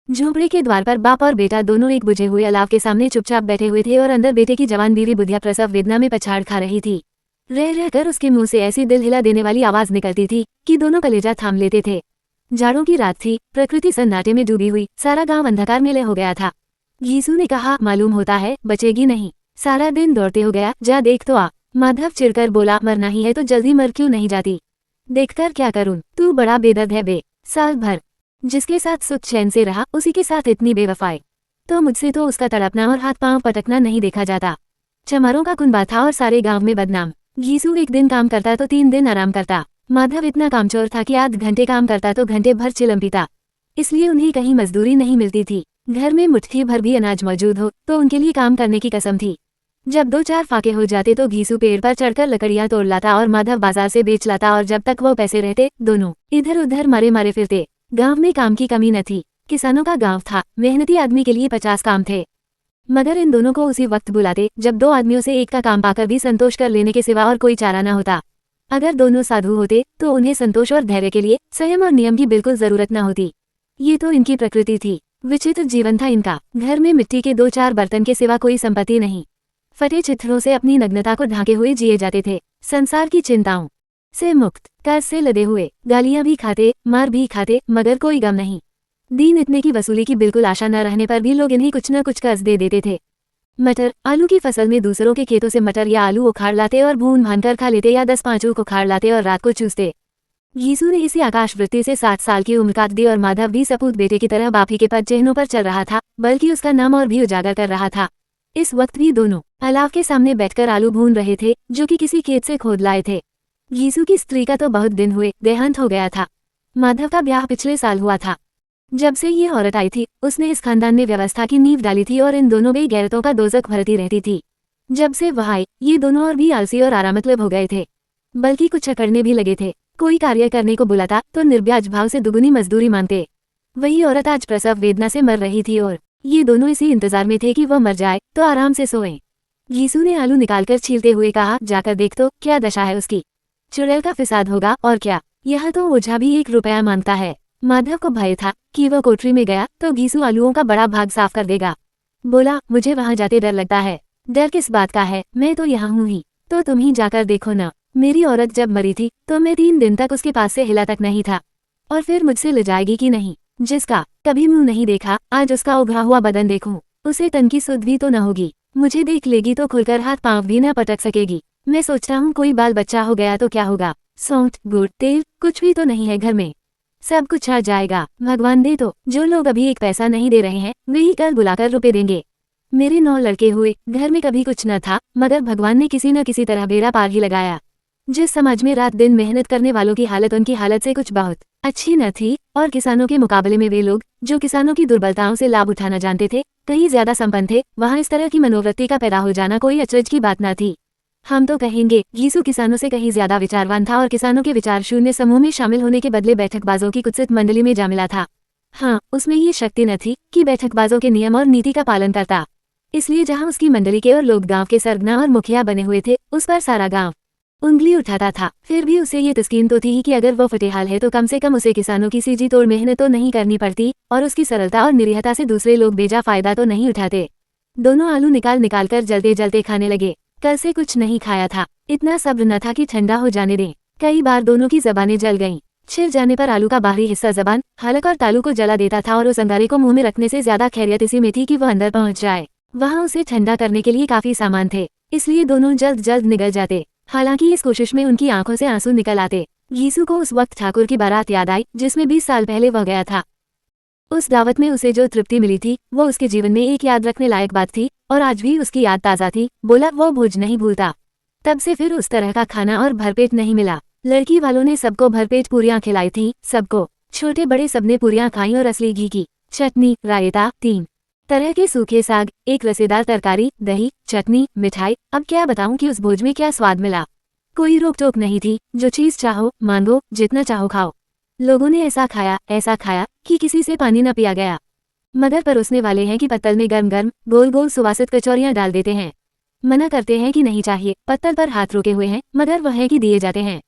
झोंपड़ी के द्वार पर बाप और बेटा दोनों एक बुझे हुए अलाव के सामने चुपचाप बैठे हुए थे और अंदर बेटे की जवान बीवी बुधिया प्रसव वेदना में पछाड़ खा रही थी। रह रहकर उसके मुंह से ऐसी दिल हिला देने वाली आवाज निकलती थी कि दोनों कलेजा थाम लेते थे। जाड़ों की रात थी, प्रकृति सन्नाटे में डूबी हुई, सारा गांव अंधकार में लय हो गया था। घीसू ने कहा, मालूम होता है बचेगी नहीं, सारा दिन दौड़ते हो गया, जा देख तो आ। माधव चिढ़कर बोला, मरना ही है तो जल्दी मर क्यों नहीं जाती? देखकर क्या करूं, तू बड़ा बेदर्द है बे। साल भर जिसके साथ सुख चैन से रहा उसी के साथ इतनी बेवफाई, तो मुझसे तो उसका तड़पना और हाथ पांव पटकना नहीं देखा जाता। चमारों का कुनबा था और सारे गांव में बदनाम। घीसू एक दिन काम करता तो 3 दिन आराम करता। माधव इतना कामचोर था कि आध घंटे काम करता तो घंटे भर चिलम पीता, इसलिए उन्हें कहीं मजदूरी नहीं मिलती थी। घर में मुट्ठी भर भी अनाज मौजूद हो तो उनके लिए काम करने की कसम थी। जब 2-4 फाके हो जाते तो घीसू पेड़ पर चढ़कर लकड़ियां तोड़ लाता और माधव बाजार से बेच लाता, और जब तक वो पैसे रहते दोनों इधर उधर मारे मारे फिरते। गांव में काम की कमी न थी, किसानों का गांव था, मेहनती आदमी के लिए 50 काम थे। मगर इन दोनों को उसी वक्त बुलाते जब 2 आदमियों से एक का काम पाकर भी संतोष कर लेने के सिवा और कोई चारा न होता। अगर दोनों साधु होते तो उन्हें संतोष और धैर्य के लिए संयम और नियम की बिल्कुल जरूरत न होती। ये तो इनकी प्रकृति थी, विचित्र जीवन था इनका। घर में मिट्टी के 2-4 बर्तन के सिवा कोई संपत्ति नहीं। फटे चित्रों से अपनी नग्नता को ढांके हुए जिए जाते थे, संसार की चिंताओं से मुक्त, कर्ज से लदे हुए, गालियां भी खाते, मार भी खाते, मगर कोई गम नहीं। दिन इतने की वसूली की बिल्कुल आशा न रहने पर भी लोग इन्हें कुछ न कुछ कर्ज दे देते थे। मटर आलू की फसल में दूसरों के खेतों से मटर या आलू उखाड़ लाते और भून भानकर खा लेते, या 10 पांचों को उखाड़ लाते और रात को चूसते। घीसू ने इसी आकाश वृत्ति से 60 साल की उम्र काट दी और माधव भी सपूत बेटे की तरह बाप ही के पद चिन्हों पर चल रहा था, बल्कि उसका नाम और भी उजागर कर रहा था। इस वक्त भी दोनों अलाव के सामने बैठकर आलू भून रहे थे, जो कि किसी खेत से खोद लाए थे। घीसू की स्त्री का तो बहुत दिन हुए देहांत हो गया था। माधव का ब्याह पिछले साल हुआ था। जब से ये औरत आई थी उसने इस खानदान में व्यवस्था की नींव डाली थी और इन दोनों बेगैरतों का दोजख भरती रहती थी। जब से वह आई ये दोनों और भी आलसी और आरामतलब हो गए थे, बल्कि कुछ अकड़ने भी लगे थे। कोई कार्य करने को बुलाता तो निर्ब्याज भाव से दुगुनी मजदूरी मांगते। वही औरत आज प्रसव वेदना से मर रही थी और ये दोनों इसी इंतजार में थे कि वह मर जाए तो आराम से सोएं। घीसू ने आलू निकालकर छीलते हुए कहा, जाकर देख तो क्या दशा है उसकी, चुड़ैल का फिसाद होगा और क्या, यह तो ओझा भी 1 रुपया मांगता है। माधव को भय था कि वह कोठरी में गया तो घीसू आलूओं का बड़ा भाग साफ कर देगा। बोला, मुझे वहां जाते डर लगता है। डर किस बात का है, मैं तो यहाँ हूँ ही, तो तुम ही जाकर देखो न। मेरी औरत जब मरी थी तो मैं 3 दिन तक उसके पास से हिला तक नहीं था, और फिर मुझसे ले जाएगी कि नहीं। जिसका कभी मुंह नहीं देखा आज उसका उभरा हुआ बदन देखूं, उसे तन की सुध भी तो न होगी। मुझे देख लेगी तो खुलकर हाथ पांव भी न पटक सकेगी। मैं सोचता हूँ कोई बाल बच्चा हो गया तो क्या होगा। सौंठ गुड़ तेल कुछ भी तो नहीं है घर में, सब कुछ आ जाएगा। भगवान दे तो जो लोग अभी 1 पैसा नहीं दे रहे हैं वे ही कल बुलाकर रुपए देंगे। मेरे 9 लड़के हुए, घर में कभी कुछ न था, मगर भगवान ने किसी न किसी तरह बेड़ा पार ही लगाया। जिस समाज में रात दिन मेहनत करने वालों की हालत उनकी हालत से कुछ बहुत अच्छी न थी, और किसानों के मुकाबले में वे लोग जो किसानों की दुर्बलताओं से लाभ उठाना जानते थे कहीं ज्यादा संपन्न थे, वहाँ इस तरह की मनोवृत्ति का पैदा हो जाना कोई अचरज की बात न थी। हम तो कहेंगे घीसू किसानों से कहीं ज्यादा विचारवान था और किसानों के विचार शून्य समूह में शामिल होने के बदले बैठकबाजों की कुत्सित मंडली में जा मिला था। हाँ, उसमें ये शक्ति न थी कि बैठकबाजों के नियम और नीति का पालन करता, इसलिए जहाँ उसकी मंडली के और लोग गाँव के सरगना और मुखिया बने हुए थे उस पर सारा गाँव उंगली उठाता था। फिर भी उसे ये तस्कीन तो थी ही कि अगर वो फटेहाल है तो कम से कम उसे किसानों की सीजी तोड़ मेहनत तो नहीं करनी पड़ती, और उसकी सरलता और निरीहता से दूसरे लोग बेजा फायदा तो नहीं उठाते। दोनों आलू निकाल कर जलते जलते खाने लगे। कल से कुछ नहीं खाया था, इतना सब्र न था कि ठंडा हो जाने दें। कई बार दोनों की जबानें जल गईं। छिल जाने पर आलू का बाहरी हिस्सा जबान, हलक और तालू को जला देता था, और उस अंगारे को मुंह में रखने से ज्यादा खैरियत इसी में थी कि वह अंदर पहुंच जाए। वहां उसे ठंडा करने के लिए काफी सामान थे, इसलिए दोनों जल्द जल्द निकल जाते। हालांकि इस कोशिश में उनकी आंखों से आंसू निकल आते। घीसू को उस वक्त ठाकुर की बारात याद आई जिसमें 20 साल पहले वह गया था। उस दावत में उसे जो तृप्ति मिली थी वो उसके जीवन में एक याद रखने लायक बात थी, और आज भी उसकी याद ताज़ा थी। बोला, वो भोज नहीं भूलता। तब से फिर उस तरह का खाना और भरपेट नहीं मिला। लड़की वालों ने सबको भरपेट पूरियां खिलाई थी, सबको, छोटे बड़े सबने पूरियां खाई, और असली घी की चटनी, रायता, 3 तरह के सूखे साग, एक रसेदार तरकारी, दही, चटनी, मिठाई। अब क्या बताऊं कि उस भोज में क्या स्वाद मिला। कोई रोक टोक नहीं थी, जो चीज चाहो मांगो, जितना चाहो खाओ। लोगों ने ऐसा खाया कि किसी से पानी न पिया गया। मगर परोसने वाले हैं कि पत्तल में गर्म गर्म गोल गोल सुवासित कचौरियां डाल देते हैं। मना करते हैं कि नहीं चाहिए, पत्तल पर हाथ रोके हुए हैं, मगर वह है कि दिए जाते हैं।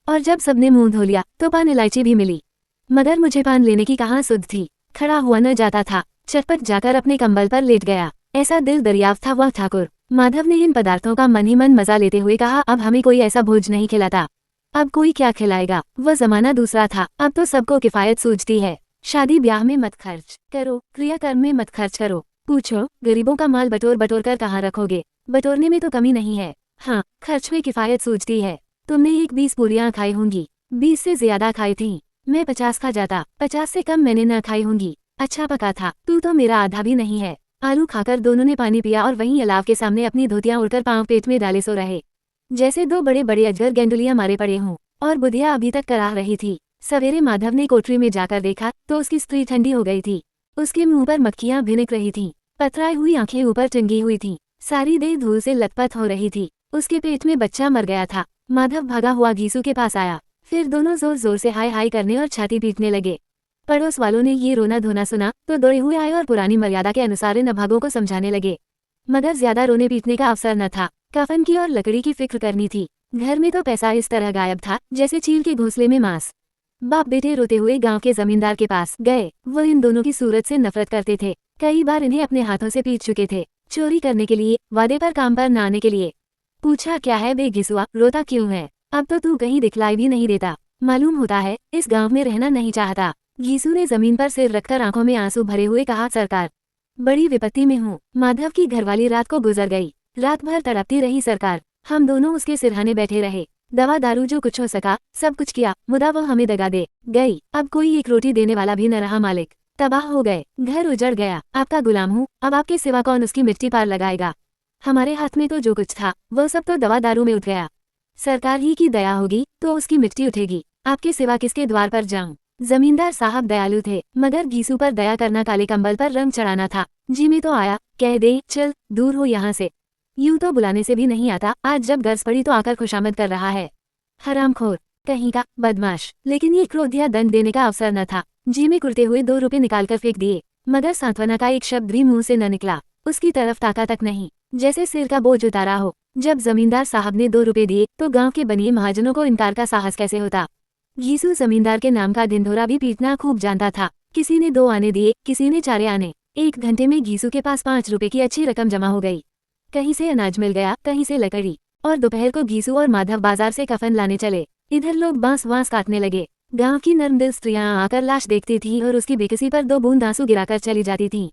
और जब सबने मुंह धो लिया तो पान इलायची भी मिली, मगर मुझे पान लेने की कहाँ सुध थी। खड़ा हुआ न जाता था। चटपट जाकर अपने कंबल पर लेट गया। ऐसा दिल दरियाव था वह ठाकुर। माधव ने इन पदार्थों का मन ही मन मजा लेते हुए कहा, अब हमें कोई ऐसा भोज नहीं खिलाता। अब कोई क्या खिलाएगा। वह जमाना दूसरा था, अब तो सबको किफायत सूझती है। शादी ब्याह में मत खर्च करो, क्रियाकर्म में मत खर्च करो। पूछो गरीबों का माल बटोर बटोर कर कहाँ रखोगे। बटोरने में तो कमी नहीं है, हाँ खर्च में किफायत सूझती है। तुमने 20 पूरियां खाई होंगी, 20 से ज्यादा खाई थी। मैं 50 खा जाता, 50 से कम मैंने न खाई होंगी। अच्छा पका था, तू तो मेरा आधा भी नहीं है। आलू खाकर दोनों ने पानी पिया और वहीं अलाव के सामने अपनी धोतियां उड़कर पांव पेट में डाले सो रहे, जैसे दो बड़े बड़े अजगर गेंडुलियां मारे पड़े हों। और बुधिया अभी तक कराह रही थी। सवेरे माधव ने कोठरी में जाकर देखा तो उसकी स्त्री ठंडी हो गई थी। उसके मुंह पर मक्खियां भिनक रही थीं, पथराई हुई आंखें ऊपर टंगी हुई थीं, सारी देह धूल से लथपथ हो रही थी। उसके पेट में बच्चा मर गया था। माधव भागा हुआ घीसू के पास आया, फिर दोनों जोर जोर से हाय हाय करने और छाती पीटने लगे। पड़ोस वालों ने ये रोना धोना सुना तो दौड़े हुए आए और पुरानी मर्यादा के अनुसार इन अभागों को समझाने लगे। मगर ज्यादा रोने पीटने का अवसर न था, कफन की और लकड़ी की फिक्र करनी थी। घर में तो पैसा इस तरह गायब था जैसे चील के घोंसले में मांस। बाप बेटे रोते हुए गांव के जमींदार के पास गए। वो इन दोनों की सूरत से नफरत करते थे, कई बार इन्हें अपने हाथों से पीट चुके थे, चोरी करने के लिए, वादे पर काम पर न आने के लिए। पूछा क्या है बे घिसुआ, रोता क्यों है। अब तो तू कहीं दिखलाई भी नहीं देता, मालूम होता है इस गांव में रहना नहीं चाहता। घीसू ने जमीन पर सिर रखकर आंखों में आंसू भरे हुए कहा, सरकार बड़ी विपत्ति में हूँ। माधव की घरवाली रात को गुजर गई, रात भर तड़पती रही सरकार। हम दोनों उसके सिरहाने बैठे रहे, दवा दारू जो कुछ हो सका सब कुछ किया, मुदा वो हमें दगा दे गई। अब कोई एक रोटी देने वाला भी न रहा मालिक, तबाह हो गए, घर उजड़ गया। आपका गुलाम हूँ, अब आपके सिवा कौन उसकी मिट्टी पार लगाएगा। हमारे हाथ में तो जो कुछ था वो सब तो दवा दारू में उठ गया। सरकार ही की दया होगी तो उसकी मिट्टी उठेगी, आपके सिवा किसके द्वार पर जाऊं। जमींदार साहब दयालु थे, मगर घीसू पर दया करना काले कंबल पर रंग चढ़ाना था। जी में तो आया, कह दे चल दूर हो यहाँ से। यूं तो बुलाने से भी नहीं आता, आज जब गर्ज पड़ी तो आकर खुशामद कर रहा है। हरामखोर कहीं का बदमाश। लेकिन ये क्रोधिया दंड देने का अवसर न था। जी में कुर्ते हुए 2 रुपए निकालकर फेंक दिए, मगर सांत्वना का एक शब्द भी मुंह से न निकला। उसकी तरफ ताका तक नहीं, जैसे सिर का बोझ उतारा हो। जब जमींदार साहब ने 2 रुपए दिए तो गांव के बनिए महाजनों को इनकार का साहस कैसे होता। घीसू जमींदार के नाम का ढिंढोरा भी पीटना खूब जानता था। किसी ने 2 आने दिए, किसी ने 4 आने। 1 घंटे में घीसू के पास 5 रुपए की अच्छी रकम जमा हो गई। कहीं से अनाज मिल गया, कहीं से लकड़ी, और दोपहर को घीसू और माधव बाजार से कफन लाने चले। इधर लोग बांस वांस काटने लगे। गांव की नर्मदिल स्त्रियां आकर लाश देखती थीं और उसकी बेकसी पर 2 बूंद आंसू गिराकर चली जाती थीं।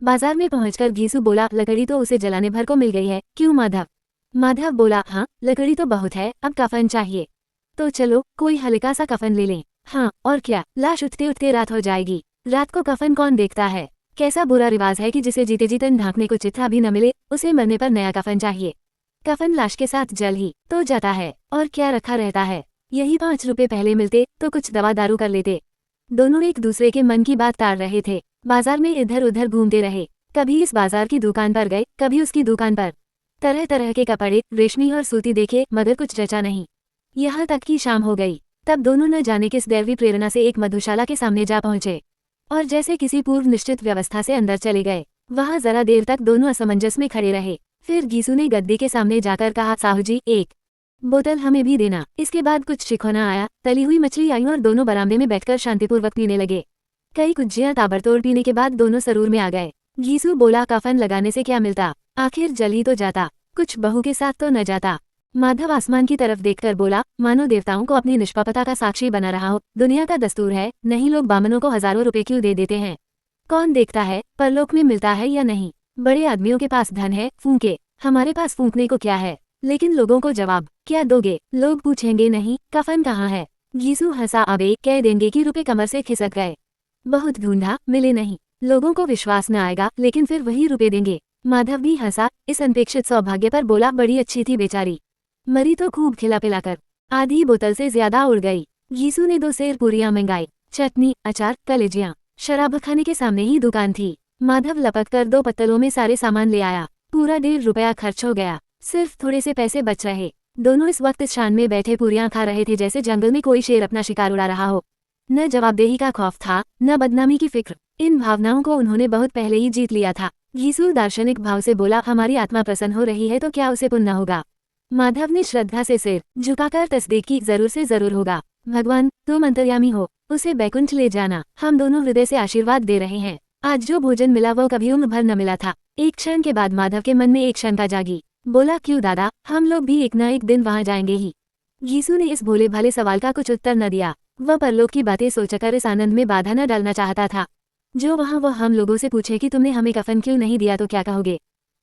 बाजार में पहुंचकर घीसू बोला, लकड़ी तो उसे जलाने भर को मिल गई है, क्यों माधव। माधव बोला, हाँ लकड़ी तो बहुत है, अब कफन चाहिए। तो चलो कोई हल्का सा कफन ले लें। हाँ और क्या, लाश उठते उठते रात हो जाएगी, रात को कफन कौन देखता है। कैसा बुरा रिवाज है कि जिसे जीते जीते ढांकने को चिट्ठा भी न मिले उसे मरने पर नया कफन चाहिए। कफन लाश के साथ जल ही तो जाता है, और क्या रखा रहता है। यही 5 रुपए पहले मिलते तो कुछ दवा दारू कर लेते। दोनों एक दूसरे के मन की बात ताड़ रहे थे। बाजार में इधर उधर घूमते रहे, कभी इस बाजार की दुकान पर गए, कभी उसकी दुकान पर। तरह तरह के कपड़े, रेशमी और सूती देखे, मगर कुछ जचा नहीं। यहाँ तक कि शाम हो गई, तब दोनों न जाने किस दैवी प्रेरणा से एक मधुशाला के सामने जा पहुंचे, और जैसे किसी पूर्व निश्चित व्यवस्था से अंदर चले गए। वहां जरा देर तक दोनों असमंजस में खड़े रहे। फिर घीसू ने गद्दी के सामने जाकर कहा, साहू जी 1 बोतल हमें भी देना। इसके बाद कुछ शिकोना आया, तली हुई मछली आई और दोनों बरामदे में बैठकर शांतिपूर्वक पीने लगे। कई कुज्जियां ताबड़तोड़ पीने के बाद दोनों सरूर में आ गए। घीसू बोला, कफन लगाने से क्या मिलता, आखिर जल ही तो जाता, कुछ बहू के साथ तो न जाता। माधव आसमान की तरफ देखकर बोला, मानो देवताओं को अपनी निष्पापता का साक्षी बना रहा हो। दुनिया का दस्तूर है, नहीं लोग बामनों को हजारों रुपए क्यों दे देते हैं। कौन देखता है परलोक में मिलता है या नहीं। बड़े आदमियों के पास धन है, फूंके, हमारे पास फूंकने को क्या है। लेकिन लोगों को जवाब क्या दोगे, लोग पूछेंगे नहीं कफन कहाँ है। घीसू हंसा, अबे कह देंगे कि रुपए कमर से खिसक गए, बहुत ढूंढा मिले नहीं, लोगों को विश्वास न आएगा, लेकिन फिर वही रुपए देंगे। माधव भी हंसा, इस अनपेक्षित सौभाग्य पर बोला, बड़ी अच्छी थी बेचारी, मरी तो खूब खिला पिलाकर, आधी बोतल से ज्यादा उड़ गई। घीसू ने 2 सेर पूरियां मंगाई, चटनी, अचार, कलेजियां। शराबखाने के सामने ही दुकान थी। माधव लपककर 2 पत्तलों में सारे सामान ले आया। पूरा 1.5 रुपया खर्च हो गया, सिर्फ थोड़े से पैसे बच रहे। दोनों इस वक्त इस शान में बैठे पूरियां खा रहे थे जैसे जंगल में कोई शेर अपना शिकार उड़ा रहा हो। न जवाबदेही का खौफ था, न बदनामी की फिक्र। इन भावनाओं को उन्होंने बहुत पहले ही जीत लिया था। घीसू दार्शनिक भाव से बोला, हमारी आत्मा प्रसन्न हो रही है तो क्या उसे पुण्य होगा। माधव ने श्रद्धा से सिर झुकाकर तस्दीक की, जरूर से जरूर होगा। भगवान तुम अंतर्यामी हो, उसे बैकुंठ ले जाना, हम दोनों हृदय से आशीर्वाद दे रहे हैं। आज जो भोजन मिला वो कभी उम्र भर न मिला था। एक क्षण के बाद माधव के मन में एक शंका जागी। बोला क्यों दादा, हम लोग भी एक न एक दिन वहां जाएंगे ही। यीशु ने इस भोले भाले सवाल का कुछ उत्तर न दिया। वह परलोक की बातें सोचकर इस आनंद में बाधा न डालना चाहता था। जो वहाँ वह हम लोगों से पूछे कि तुमने हमें कफन क्यों नहीं दिया तो क्या कहोगे?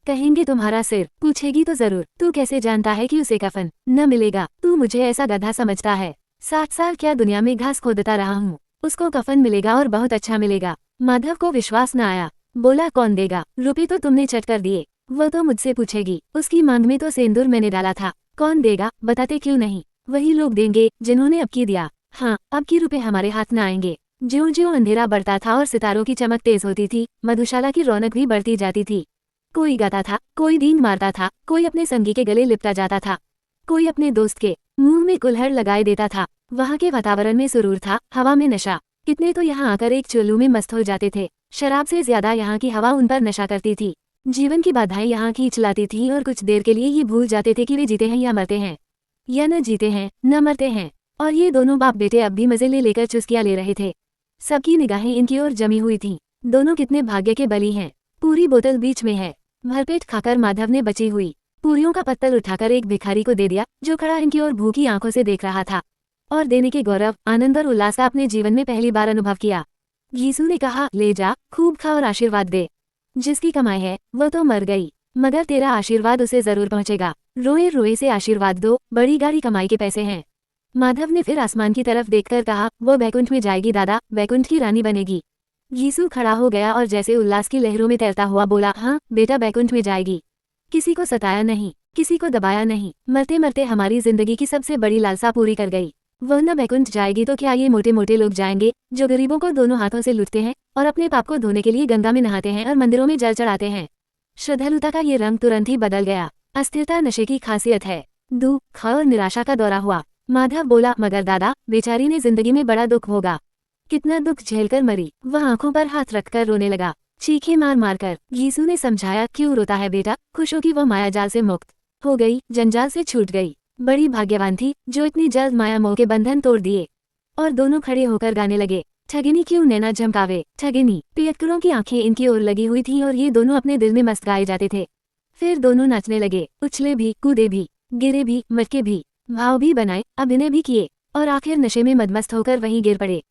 कहेंगे तुम्हारा सिर। पूछेगी तो जरूर, तू कैसे जानता है कि उसे कफन न मिलेगा? तू मुझे ऐसा गधा समझता है? 60 साल क्या दुनिया में घास खोदता रहा हूँ, उसको कफन मिलेगा और बहुत अच्छा मिलेगा। माधव को विश्वास न आया। बोला कौन देगा? रुपये तो तुमने चट कर दिए। वह तो मुझसे पूछेगी, उसकी मांग में तो सिंदूर मैंने डाला था। कौन देगा? बताते क्यों नहीं? वही लोग देंगे जिन्होंने अब की दिया। हाँ, अब की रुपए हमारे हाथ न आएंगे। ज्यों-ज्यों अंधेरा बढ़ता था और सितारों की चमक तेज होती थी, मधुशाला की रौनक भी बढ़ती जाती थी। कोई गाता था, कोई दीन मारता था, कोई अपने संगी के गले लिपटा जाता था, कोई अपने दोस्त के मुंह में कुल्हड़ लगाए देता था। वहाँ के वातावरण में सुरूर था, हवा में नशा। कितने तो यहाँ आकर एक चुल्लू में मस्त हो जाते थे। शराब से ज्यादा यहाँ की हवा उन पर नशा करती थी। जीवन की बाधाएं यहाँ खींच लाती थी और कुछ देर के लिए ये भूल जाते थे कि वे जीते हैं या मरते हैं, या न जीते हैं न मरते हैं। और ये दोनों बाप बेटे अब भी मजे ले लेकर चुस्कियां ले रहे थे। सबकी निगाहें इनकी ओर जमी हुई थीं। दोनों कितने भाग्य के बली हैं। पूरी बोतल बीच में है। भरपेट खाकर माधव ने बची हुई पूरियों का पत्तल उठाकर एक भिखारी को दे दिया, जो खड़ा इनकी ओर भूखी आंखों से देख रहा था और देने के गौरव, आनंद और उल्लास का अपने जीवन में पहली बार अनुभव किया। यीशु ने कहा, ले जा, खूब खा और आशीर्वाद दे। जिसकी कमाई है वह तो मर गई, मगर तेरा आशीर्वाद उसे जरूर पहुंचेगा। रोए रोए से आशीर्वाद दो, बड़ी गाड़ी कमाई के पैसे हैं। माधव ने फिर आसमान की तरफ देखकर कहा, वो बैकुंठ में जाएगी दादा, बैकुंठ की रानी बनेगी। यीशु खड़ा हो गया और जैसे उल्लास की लहरों में तैरता हुआ बोला, हाँ बेटा बैकुंठ में जाएगी। किसी को सताया नहीं, किसी को दबाया नहीं, मरते मरते हमारी जिंदगी की सबसे बड़ी लालसा पूरी कर गई। वह न बैकुंठ जाएगी तो क्या ये मोटे मोटे लोग जाएंगे जो गरीबों को दोनों हाथों से लूटते हैं और अपने पाप को धोने के लिए गंगा में नहाते हैं और मंदिरों में जल चढ़ाते हैं। श्रद्धालुता का ये रंग तुरंत ही बदल गया। अस्थिरता नशे की खासियत है। दुख और निराशा का दौरा हुआ। माधव बोला, मगर दादा, बेचारी ने जिंदगी में बड़ा दुख होगा। कितना दुख झेलकर मरी। वह आंखों पर हाथ रखकर रोने लगा, चीखे मार मार कर। यीशु ने समझाया, क्यों रोता है बेटा? खुश हो कि वह माया जाल से मुक्त हो गई, जंजाल से छूट गई। बड़ी भाग्यवान थी जो इतनी जल्द माया मोह के बंधन तोड़ दिए। और दोनों खड़े होकर गाने लगे, ठगिनी क्यों नैना झमकावे ठगिनी। पियक्करों की आंखें इनकी ओर लगी हुई थी और ये दोनों अपने दिल में मस्त गाए जाते थे। फिर दोनों नाचने लगे, उछले भी, कूदे भी, गिरे भी, मटके भी, भाव भी बनाए, अभिनय भी किए और आखिर नशे में मदमस्त होकर वहीं गिर पड़े।